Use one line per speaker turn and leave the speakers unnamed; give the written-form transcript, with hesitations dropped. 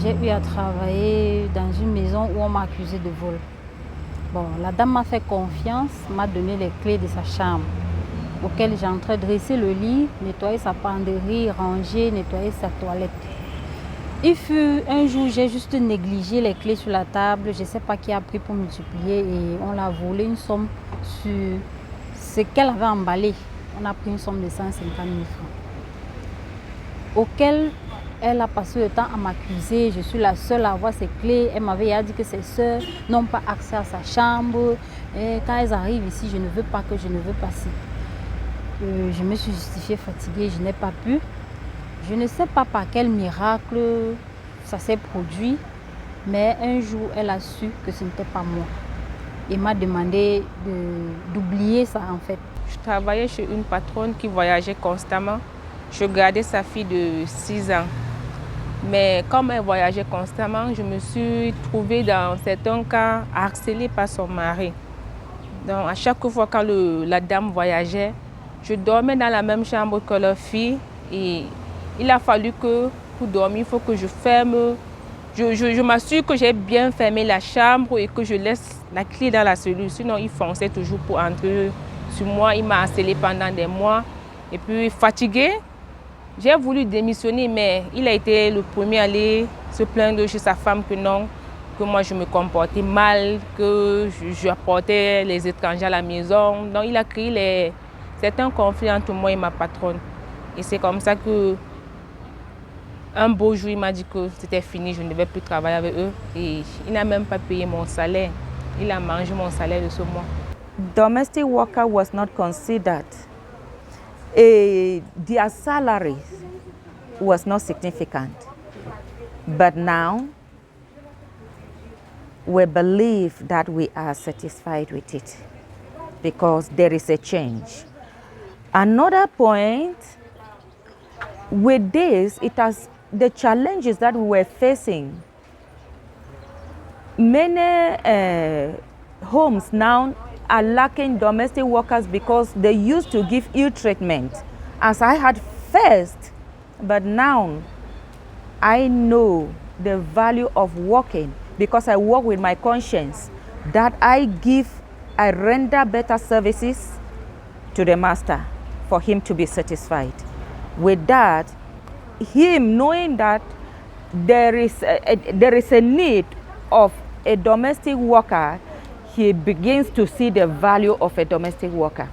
j'ai eu à travailler dans une maison où on m'a accusé de vol. Bon, la dame m'a fait confiance, m'a donné les clés de sa chambre, auquel j'entrais dresser le lit, nettoyer sa penderie, ranger, nettoyer sa toilette. Il fut un jour, j'ai juste négligé les clés sur la table, je ne sais pas qui a pris pour multiplier et on l'a volé une somme sur ce qu'elle avait emballé. On a pris une somme de 150 000 francs. Auquel elle a passé le temps à m'accuser, je suis la seule à avoir ses clés. Elle m'avait dit que ses soeurs n'ont pas accès à sa chambre. Et quand elles arrivent ici, je ne veux pas que je ne veux passer. Je me suis justifiée fatiguée, je n'ai pas pu. Je ne sais pas par quel miracle ça s'est produit, mais un jour, elle a su que ce n'était pas moi. Et m'a demandé d'oublier ça en fait.
Je travaillais chez une patronne qui voyageait constamment. Je gardais sa fille de 6 ans. Mais comme elle voyageait constamment, je me suis trouvée dans certains cas harcelée par son mari. Donc à chaque fois quand la dame voyageait, je dormais dans la même chambre que leur fille. Et il a fallu que pour dormir, il faut que je ferme. Je m'assure que j'ai bien fermé la chambre et que je laisse la clé dans la cellule. Sinon, il fonçait toujours pour entrer sur moi. Il m'a harcelée pendant des mois. Et puis fatiguée, j'ai voulu démissionner, mais il a été le premier à aller se plaindre chez sa femme que non, que moi je me comportais mal, que j'apportais les étrangers à la maison. Donc il a créé certains conflits entre moi et ma patronne. Et c'est comme ça que un beau jour, il m'a dit que c'était fini, je ne devais plus travailler avec eux. Et il n'a même pas payé mon salaire. Il a mangé mon salaire de ce mois.
Domestic worker was not considered. Their salary was not significant. But now, we believe that we are satisfied with it because there is a change. Another point, with this, it has the challenges that we were facing. Many homes now are lacking domestic workers because they used to give ill treatment, as I had first, but now I know the value of working because I work with my conscience, that I render better services to the master for him to be satisfied. With that, him knowing that there is a need of a domestic worker, he begins to see the value of a domestic worker.